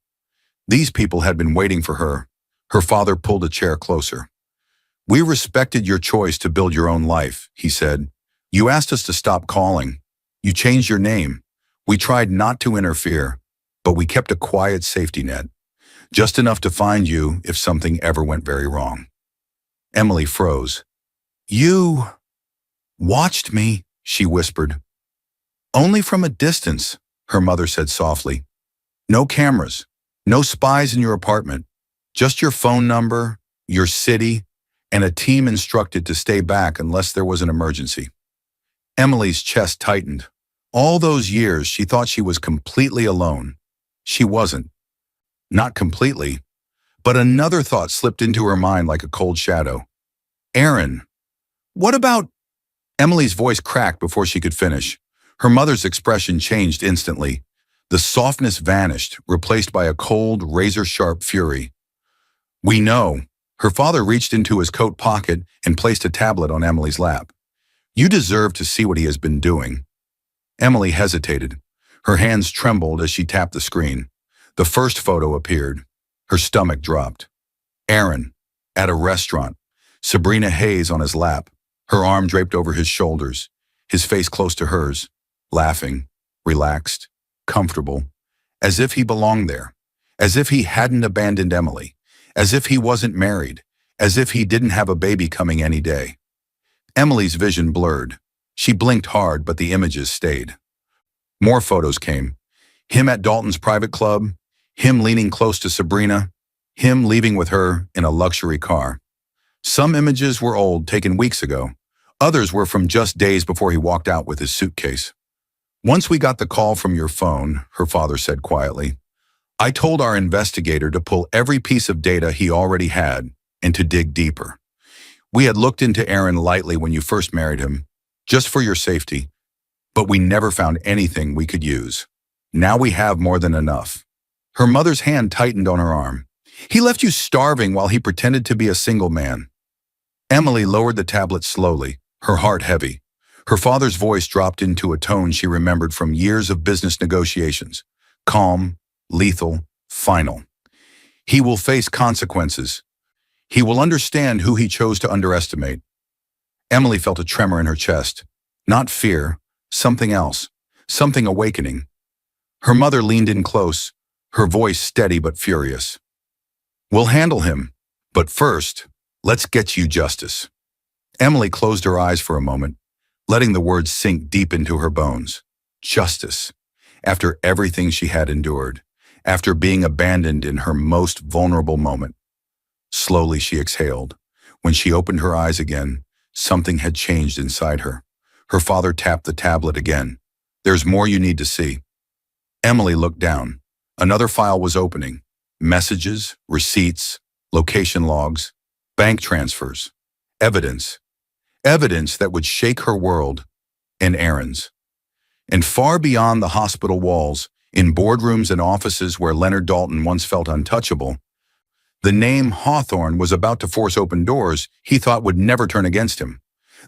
These people had been waiting for her. Her father pulled a chair closer. "We respected your choice to build your own life," he said. "You asked us to stop calling. You changed your name. We tried not to interfere, but we kept a quiet safety net, just enough to find you if something ever went very wrong." Emily froze. "You watched me," she whispered. "Only from a distance," her mother said softly. "No cameras, no spies in your apartment, just your phone number, your city, and a team instructed to stay back unless there was an emergency." Emily's chest tightened. All those years she thought she was completely alone. She wasn't. Not completely. But another thought slipped into her mind like a cold shadow. "Aaron. What about—" Emily's voice cracked before she could finish. Her mother's expression changed instantly. The softness vanished, replaced by a cold, razor-sharp fury. "We know." Her father reached into his coat pocket and placed a tablet on Emily's lap. "You deserve to see what he has been doing." Emily hesitated. Her hands trembled as she tapped the screen. The first photo appeared. Her stomach dropped. Aaron, at a restaurant. Sabrina Hayes on his lap, her arm draped over his shoulders, his face close to hers, laughing, relaxed, comfortable, as if he belonged there, as if he hadn't abandoned Emily, as if he wasn't married, as if he didn't have a baby coming any day. Emily's vision blurred. She blinked hard, but the images stayed. More photos came. Him at Dalton's private club, him leaning close to Sabrina, him leaving with her in a luxury car. Some images were old, taken weeks ago. Others were from just days before he walked out with his suitcase. "Once we got the call from your phone," her father said quietly, I told our investigator to pull every piece of data he already had and to dig deeper. We had looked into Aaron lightly when you first married him, just for your safety, but we never found anything we could use. Now we have more than enough." Her mother's hand tightened on her arm. "He left you starving while he pretended to be a single man." Emily lowered the tablet slowly, her heart heavy. Her father's voice dropped into a tone she remembered from years of business negotiations. Calm, lethal, final. "He will face consequences. He will understand who he chose to underestimate." Emily felt a tremor in her chest. Not fear, something else, something awakening. Her mother leaned in close, her voice steady but furious. "We'll handle him, but first, let's get you justice." Emily closed her eyes for a moment, letting the words sink deep into her bones. Justice. After everything she had endured, after being abandoned in her most vulnerable moment. Slowly she exhaled. When she opened her eyes again, something had changed inside her. Her father tapped the tablet again. "There's more you need to see." Emily looked down. Another file was opening. Messages, receipts, location logs, bank transfers. Evidence. Evidence that would shake her world and Aaron's. And far beyond the hospital walls, in boardrooms and offices where Leonard Dalton once felt untouchable, the name Hawthorne was about to force open doors he thought would never turn against him.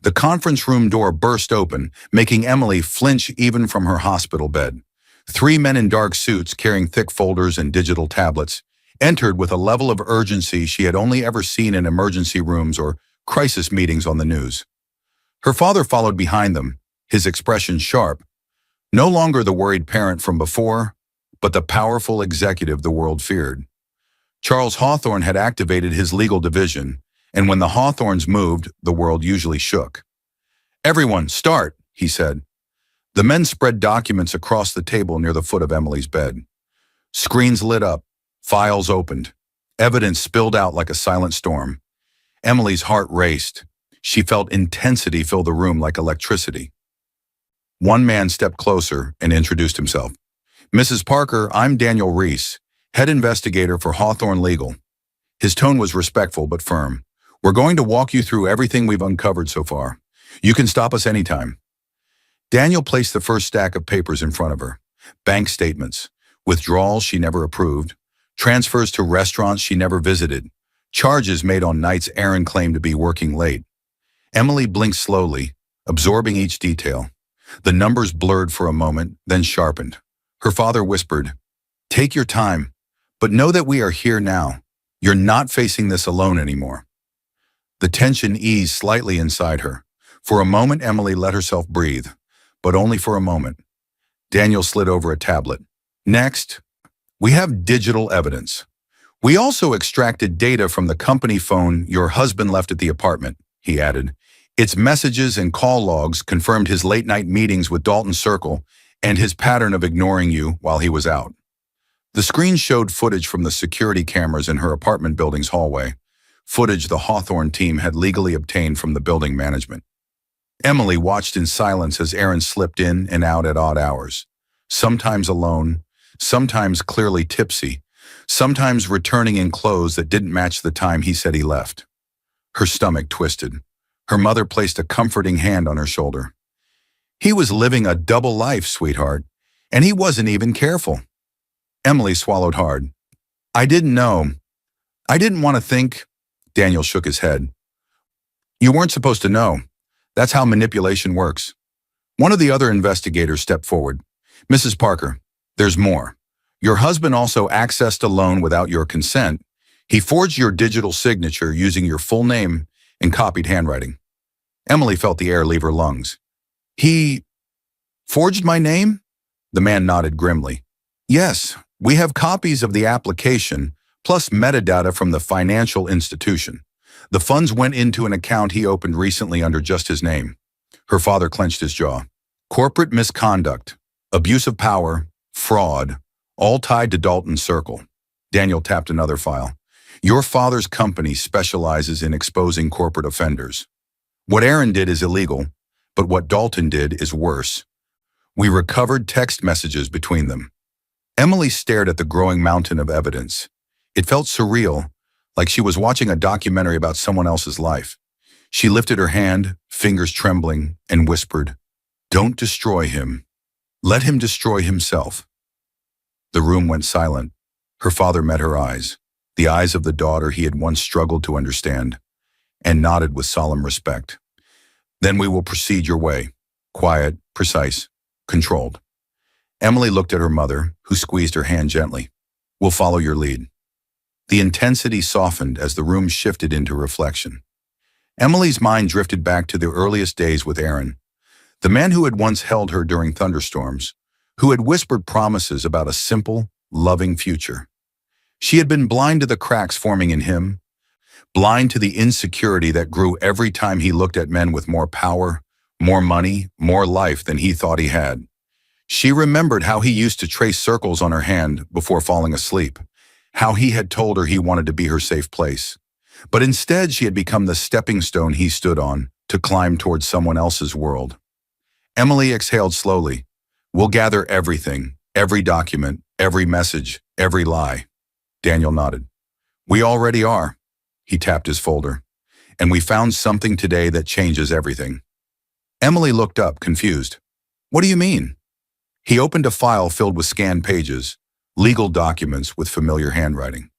The conference room door burst open, making Emily flinch even from her hospital bed. 3 men in dark suits carrying thick folders and digital tablets entered with a level of urgency she had only ever seen in emergency rooms or crisis meetings on the news. Her father followed behind them, his expression sharp. No longer the worried parent from before, but the powerful executive the world feared. Charles Hawthorne had activated his legal division, and when the Hawthornes moved, the world usually shook. "Everyone, start," he said. The men spread documents across the table near the foot of Emily's bed. Screens lit up, files opened. Evidence spilled out like a silent storm. Emily's heart raced. She felt intensity fill the room like electricity. One man stepped closer and introduced himself. "Mrs. Parker, I'm Daniel Reese, head investigator for Hawthorne Legal." His tone was respectful but firm. "We're going to walk you through everything we've uncovered so far. You can stop us anytime." Daniel placed the first stack of papers in front of her. Bank statements, withdrawals she never approved, transfers to restaurants she never visited, charges made on nights Aaron claimed to be working late. Emily blinked slowly, absorbing each detail. The numbers blurred for a moment, then sharpened. Her father whispered, "Take your time, but know that we are here now. You're not facing this alone anymore." The tension eased slightly inside her. For a moment, Emily let herself breathe, but only for a moment. Daniel slid over a tablet. "Next, we have digital evidence. We also extracted data from the company phone your husband left at the apartment," he added. "Its messages and call logs confirmed his late-night meetings with Dalton Circle and his pattern of ignoring you while he was out." The screen showed footage from the security cameras in her apartment building's hallway, footage the Hawthorne team had legally obtained from the building management. Emily watched in silence as Aaron slipped in and out at odd hours, sometimes alone, sometimes clearly tipsy, sometimes returning in clothes that didn't match the time he said he left. Her stomach twisted. Her mother placed a comforting hand on her shoulder. "He was living a double life, sweetheart, and he wasn't even careful." Emily swallowed hard. "I didn't know. I didn't want to think." Daniel shook his head. "You weren't supposed to know. That's how manipulation works." One of the other investigators stepped forward. "Mrs. Parker, there's more. Your husband also accessed a loan without your consent. He forged your digital signature using your full name and copied handwriting." Emily felt the air leave her lungs. "He forged my name?" The man nodded grimly. "Yes, we have copies of the application, plus metadata from the financial institution. The funds went into an account he opened recently under just his name." Her father clenched his jaw. "Corporate misconduct, abuse of power, fraud, all tied to Dalton Circle." Daniel tapped another file. "Your father's company specializes in exposing corporate offenders. What Aaron did is illegal, but what Dalton did is worse. We recovered text messages between them." Emily stared at the growing mountain of evidence. It felt surreal, like she was watching a documentary about someone else's life. She lifted her hand, fingers trembling, and whispered, "Don't destroy him. Let him destroy himself." The room went silent. Her father met her eyes, the eyes of the daughter he had once struggled to understand, and nodded with solemn respect. "Then we will proceed your way. Quiet, precise, controlled." Emily looked at her mother, who squeezed her hand gently. "We'll follow your lead." The intensity softened as the room shifted into reflection. Emily's mind drifted back to the earliest days with Aaron, the man who had once held her during thunderstorms, who had whispered promises about a simple, loving future. She had been blind to the cracks forming in him, blind to the insecurity that grew every time he looked at men with more power, more money, more life than he thought he had. She remembered how he used to trace circles on her hand before falling asleep, how he had told her he wanted to be her safe place. But instead, she had become the stepping stone he stood on to climb towards someone else's world. Emily exhaled slowly. "We'll gather everything, every document, every message, every lie." Daniel nodded. "We already are." He tapped his folder. "And we found something today that changes everything." Emily looked up, confused. "What do you mean?" He opened a file filled with scanned pages, legal documents with familiar handwriting.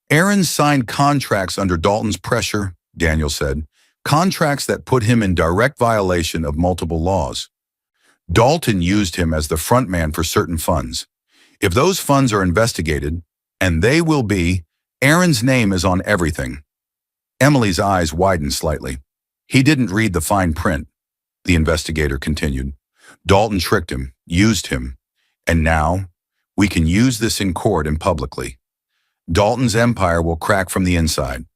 "Aaron signed contracts under Dalton's pressure," Daniel said, "contracts that put him in direct violation of multiple laws. Dalton used him as the front man for certain funds. If those funds are investigated, and they will be, Aaron's name is on everything." Emily's eyes widened slightly. "He didn't read the fine print," the investigator continued. "Dalton tricked him, used him, and now we can use this in court and publicly. Dalton's empire will crack from the inside."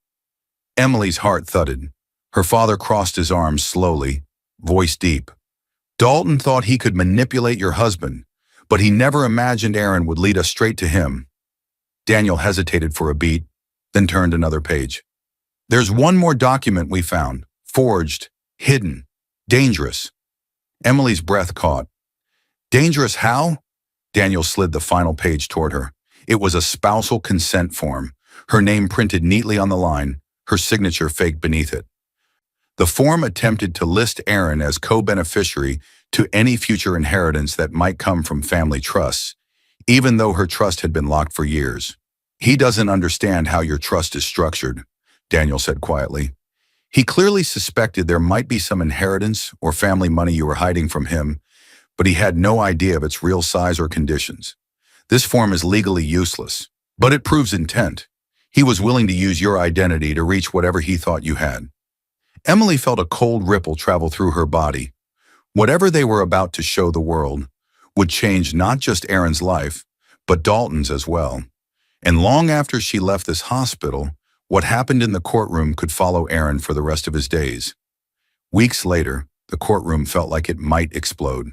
Emily's heart thudded. Her father crossed his arms slowly, voice deep. "Dalton thought he could manipulate your husband, but he never imagined Aaron would lead us straight to him." Daniel hesitated for a beat, then turned another page. "There's one more document we found, forged, hidden, dangerous." Emily's breath caught. "Dangerous how?" Daniel slid the final page toward her. It was a spousal consent form, her name printed neatly on the line, her signature faked beneath it. The form attempted to list Aaron as co-beneficiary to any future inheritance that might come from family trusts, even though her trust had been locked for years. "He doesn't understand how your trust is structured," Daniel said quietly. "He clearly suspected there might be some inheritance or family money you were hiding from him, but he had no idea of its real size or conditions. This form is legally useless, but it proves intent. He was willing to use your identity to reach whatever he thought you had." Emily felt a cold ripple travel through her body. Whatever they were about to show the world would change not just Aaron's life, but Dalton's as well. And long after she left this hospital, what happened in the courtroom could follow Aaron for the rest of his days. Weeks later, the courtroom felt like it might explode.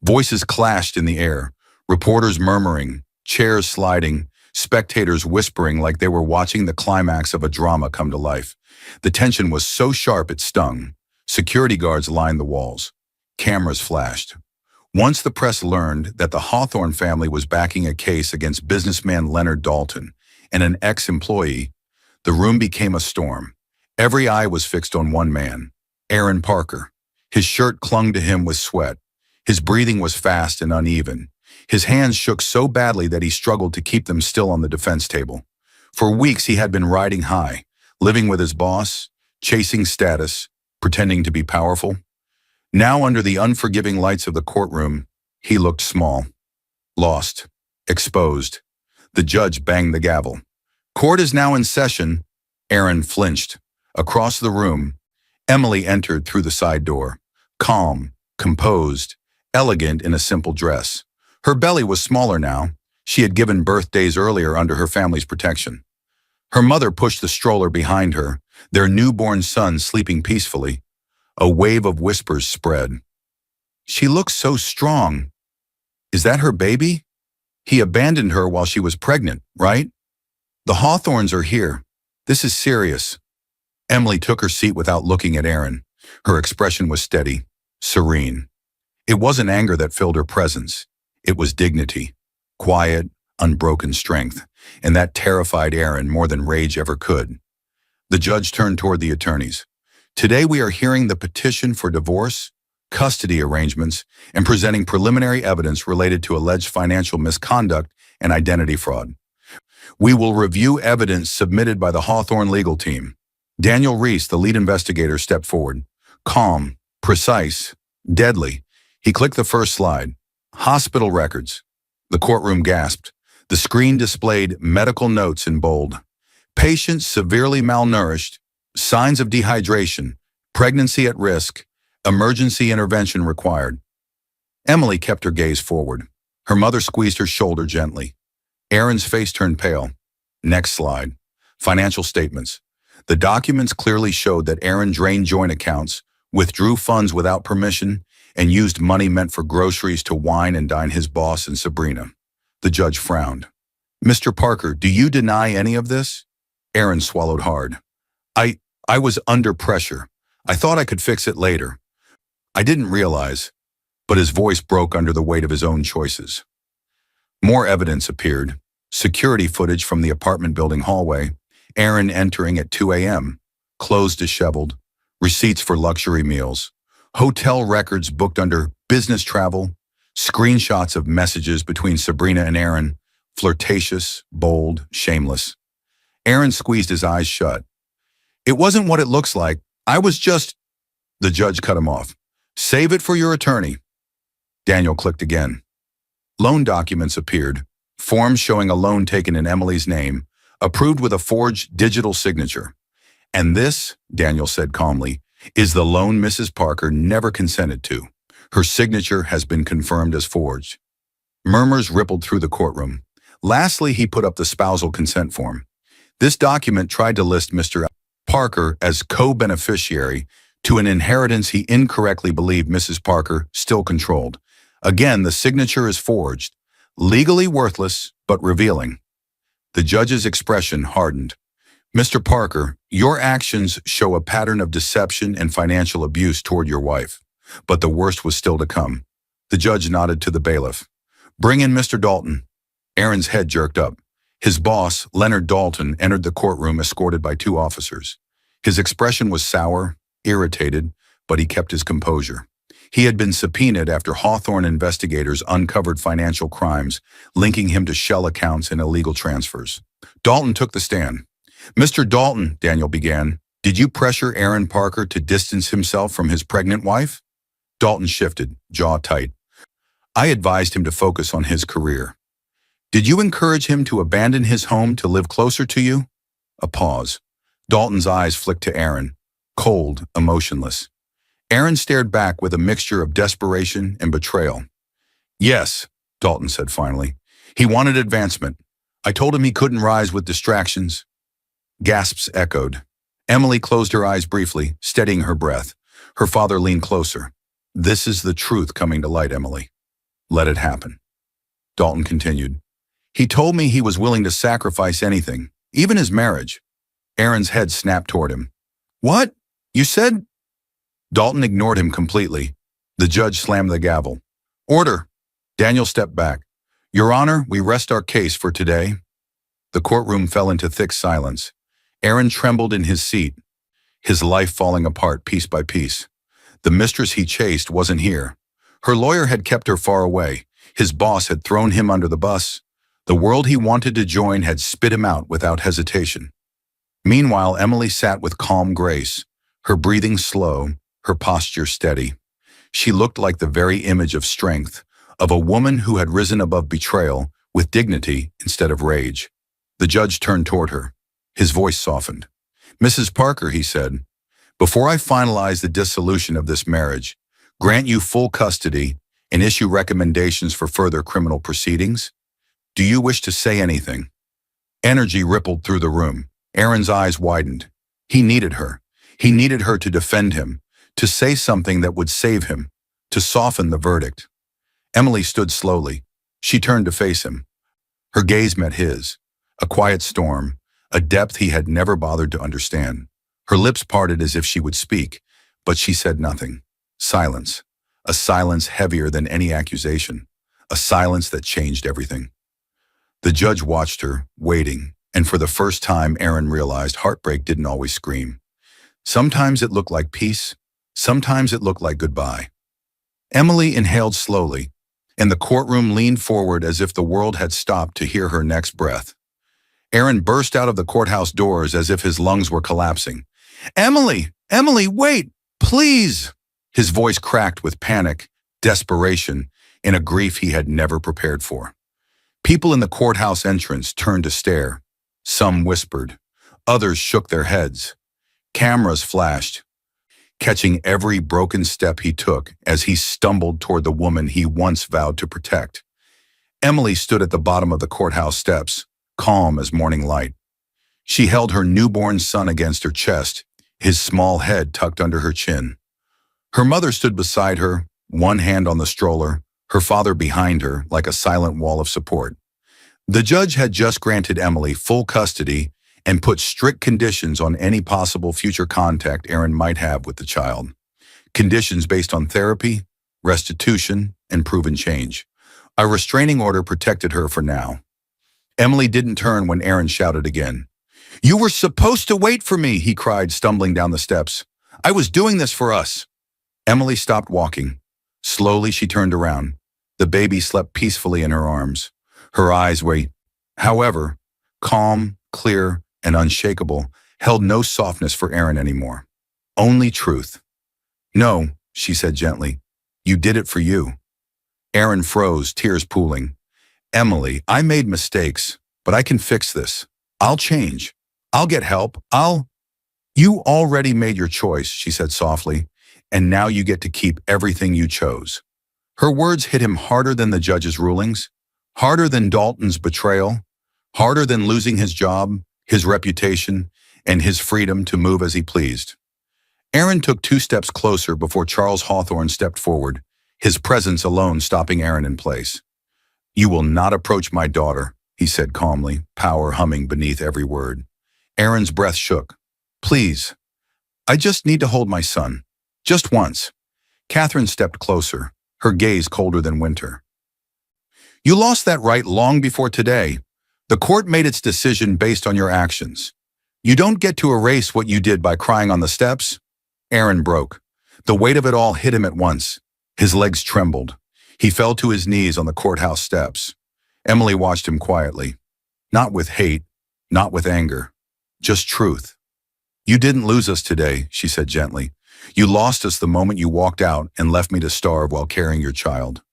Voices clashed in the air, reporters murmuring, chairs sliding, spectators whispering like they were watching the climax of a drama come to life. The tension was so sharp it stung. Security guards lined the walls. Cameras flashed. Once the press learned that the Hawthorne family was backing a case against businessman Leonard Dalton and an ex-employee, the room became a storm. Every eye was fixed on one man, Aaron Parker. His shirt clung to him with sweat. His breathing was fast and uneven. His hands shook so badly that he struggled to keep them still on the defense table. For weeks he had been riding high, living with his boss, chasing status, pretending to be powerful. Now, under the unforgiving lights of the courtroom, he looked small, lost, exposed. The judge banged the gavel. "Court is now in session." Aaron flinched. Across the room, Emily entered through the side door, calm, composed, elegant in a simple dress. Her belly was smaller now. She had given birth days earlier under her family's protection. Her mother pushed the stroller behind her, their newborn son sleeping peacefully. A wave of whispers spread. "She looks so strong. Is that her baby? He abandoned her while she was pregnant, right? The Hawthorns are here. This is serious." Emily took her seat without looking at Aaron. Her expression was steady, serene. It wasn't anger that filled her presence. It was dignity, quiet, unbroken strength, and that terrified Aaron more than rage ever could. The judge turned toward the attorneys. Today we are hearing the petition for divorce, custody arrangements, and presenting preliminary evidence related to alleged financial misconduct and identity fraud. We will review evidence submitted by the Hawthorne legal team. Daniel Reese, the lead investigator, stepped forward. Calm, precise, deadly. He clicked the first slide. Hospital records. The courtroom gasped. The screen displayed medical notes in bold. Patient severely malnourished, signs of dehydration, pregnancy at risk, emergency intervention required. Emily kept her gaze forward. Her mother squeezed her shoulder gently. Aaron's face turned pale. Next slide. Financial statements. The documents clearly showed that Aaron drained joint accounts, withdrew funds without permission, and used money meant for groceries to wine and dine his boss and Sabrina. The judge frowned. Mr. Parker, do you deny any of this? Aaron swallowed hard. I was under pressure. I thought I could fix it later. I didn't realize, but his voice broke under the weight of his own choices. More evidence appeared. Security footage from the apartment building hallway, Aaron entering at 2 a.m., clothes disheveled, receipts for luxury meals, hotel records booked under business travel, screenshots of messages between Sabrina and Aaron, flirtatious, bold, shameless. Aaron squeezed his eyes shut. It wasn't what it looks like. I was just... The judge cut him off. Save it for your attorney. Daniel clicked again. Loan documents appeared, forms showing a loan taken in Emily's name, approved with a forged digital signature. And this, Daniel said calmly, is the loan Mrs. Parker never consented to. Her signature has been confirmed as forged. Murmurs rippled through the courtroom. Lastly, he put up the spousal consent form. This document tried to list Mr. Parker as co-beneficiary to an inheritance he incorrectly believed Mrs. Parker still controlled. Again, the signature is forged, legally worthless, but revealing. The judge's expression hardened. Mr. Parker, your actions show a pattern of deception and financial abuse toward your wife. But the worst was still to come. The judge nodded to the bailiff. Bring in Mr. Dalton. Aaron's head jerked up. His boss, Leonard Dalton, entered the courtroom escorted by 2 officers. His expression was sour, irritated, but he kept his composure. He had been subpoenaed after Hawthorne investigators uncovered financial crimes, linking him to shell accounts and illegal transfers. Dalton took the stand. Mr. Dalton, Daniel began, did you pressure Aaron Parker to distance himself from his pregnant wife? Dalton shifted, jaw tight. I advised him to focus on his career. Did you encourage him to abandon his home to live closer to you? A pause. Dalton's eyes flicked to Aaron, cold, emotionless. Aaron stared back with a mixture of desperation and betrayal. Yes, Dalton said finally. He wanted advancement. I told him he couldn't rise with distractions. Gasps echoed. Emily closed her eyes briefly, steadying her breath. Her father leaned closer. This is the truth coming to light, Emily. Let it happen. Dalton continued. He told me he was willing to sacrifice anything, even his marriage. Aaron's head snapped toward him. What? You said? Dalton ignored him completely. The judge slammed the gavel. Order. Daniel stepped back. Your Honor, we rest our case for today. The courtroom fell into thick silence. Aaron trembled in his seat, his life falling apart piece by piece. The mistress he chased wasn't here. Her lawyer had kept her far away. His boss had thrown him under the bus. The world he wanted to join had spit him out without hesitation. Meanwhile, Emily sat with calm grace, her breathing slow, her posture steady. She looked like the very image of strength, of a woman who had risen above betrayal with dignity instead of rage. The judge turned toward her. His voice softened. Mrs. Parker, he said, before I finalize the dissolution of this marriage, grant you full custody and issue recommendations for further criminal proceedings? Do you wish to say anything? Energy rippled through the room. Aaron's eyes widened. He needed her. He needed her to defend him, to say something that would save him, to soften the verdict. Emily stood slowly. She turned to face him. Her gaze met his, a quiet storm, a depth he had never bothered to understand. Her lips parted as if she would speak, but she said nothing. Silence, a silence heavier than any accusation, a silence that changed everything. The judge watched her, waiting, and for the first time Aaron realized heartbreak didn't always scream. Sometimes it looked like peace, sometimes it looked like goodbye. Emily inhaled slowly, and the courtroom leaned forward as if the world had stopped to hear her next breath. Aaron burst out of the courthouse doors as if his lungs were collapsing. "Emily! Emily, wait! Please!" His voice cracked with panic, desperation, and a grief he had never prepared for. People in the courthouse entrance turned to stare. Some whispered. Others shook their heads. Cameras flashed, catching every broken step he took as he stumbled toward the woman he once vowed to protect. Emily stood at the bottom of the courthouse steps, calm as morning light. She held her newborn son against her chest, his small head tucked under her chin. Her mother stood beside her, one hand on the stroller, her father behind her like a silent wall of support. The judge had just granted Emily full custody and put strict conditions on any possible future contact Aaron might have with the child. Conditions based on therapy, restitution, and proven change. A restraining order protected her for now. Emily didn't turn when Aaron shouted again. "You were supposed to wait for me," he cried, stumbling down the steps. "I was doing this for us." Emily stopped walking. Slowly she turned around. The baby slept peacefully in her arms. Her eyes were, however, calm, clear, and unshakable, held no softness for Aaron anymore. Only truth. "No," she said gently. "You did it for you." Aaron froze, tears pooling. "Emily, I made mistakes, but I can fix this. I'll change. I'll get help. You already made your choice," she said softly, "and now you get to keep everything you chose." Her words hit him harder than the judge's rulings, harder than Dalton's betrayal, harder than losing his job, his reputation, and his freedom to move as he pleased. Aaron took 2 steps closer before Charles Hawthorne stepped forward, his presence alone stopping Aaron in place. "You will not approach my daughter," he said calmly, power humming beneath every word. Aaron's breath shook. "Please. I just need to hold my son. Just once." Catherine stepped closer, her gaze colder than winter. "You lost that right long before today. The court made its decision based on your actions. You don't get to erase what you did by crying on the steps." Aaron broke. The weight of it all hit him at once. His legs trembled. He fell to his knees on the courthouse steps. Emily watched him quietly. Not with hate, not with anger, just truth. "You didn't lose us today," she said gently. "You lost us the moment you walked out and left me to starve while carrying your child."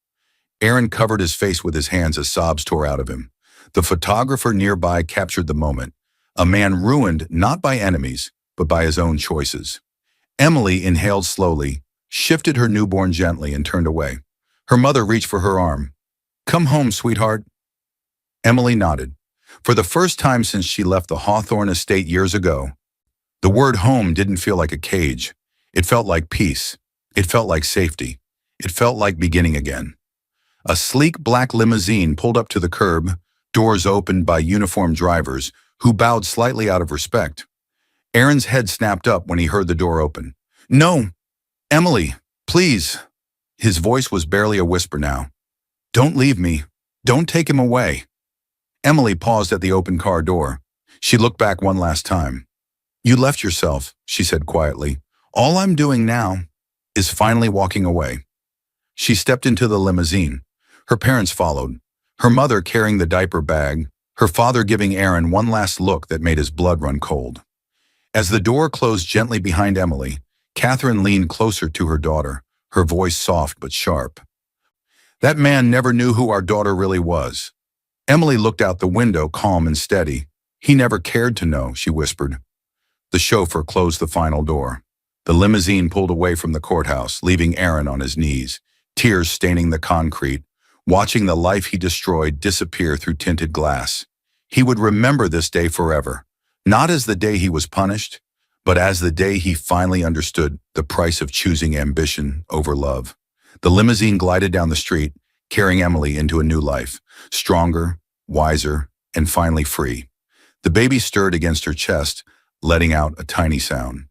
Aaron covered his face with his hands as sobs tore out of him. The photographer nearby captured the moment. A man ruined not by enemies, but by his own choices. Emily inhaled slowly, shifted her newborn gently, and turned away. Her mother reached for her arm. "Come home, sweetheart." Emily nodded. For the first time since she left the Hawthorne estate years ago, the word home didn't feel like a cage. It felt like peace. It felt like safety. It felt like beginning again. A sleek black limousine pulled up to the curb, doors opened by uniformed drivers who bowed slightly out of respect. Aaron's head snapped up when he heard the door open. "No, Emily, please." His voice was barely a whisper now. "Don't leave me. Don't take him away." Emily paused at the open car door. She looked back one last time. "You left yourself," she said quietly. "All I'm doing now is finally walking away." She stepped into the limousine. Her parents followed, her mother carrying the diaper bag, her father giving Aaron one last look that made his blood run cold. As the door closed gently behind Emily, Catherine leaned closer to her daughter, her voice soft but sharp. "That man never knew who our daughter really was." Emily looked out the window, calm and steady. "He never cared to know," she whispered. The chauffeur closed the final door. The limousine pulled away from the courthouse, leaving Aaron on his knees, tears staining the concrete, watching the life he destroyed disappear through tinted glass. He would remember this day forever, not as the day he was punished, but as the day he finally understood the price of choosing ambition over love. The limousine glided down the street, carrying Emily into a new life, stronger, wiser, and finally free. The baby stirred against her chest, letting out a tiny sound.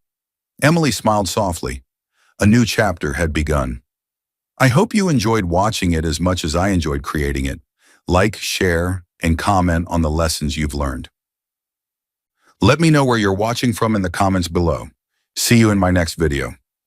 Emily smiled softly. A new chapter had begun. I hope you enjoyed watching it as much as I enjoyed creating it. Like, share, and comment on the lessons you've learned. Let me know where you're watching from in the comments below. See you in my next video.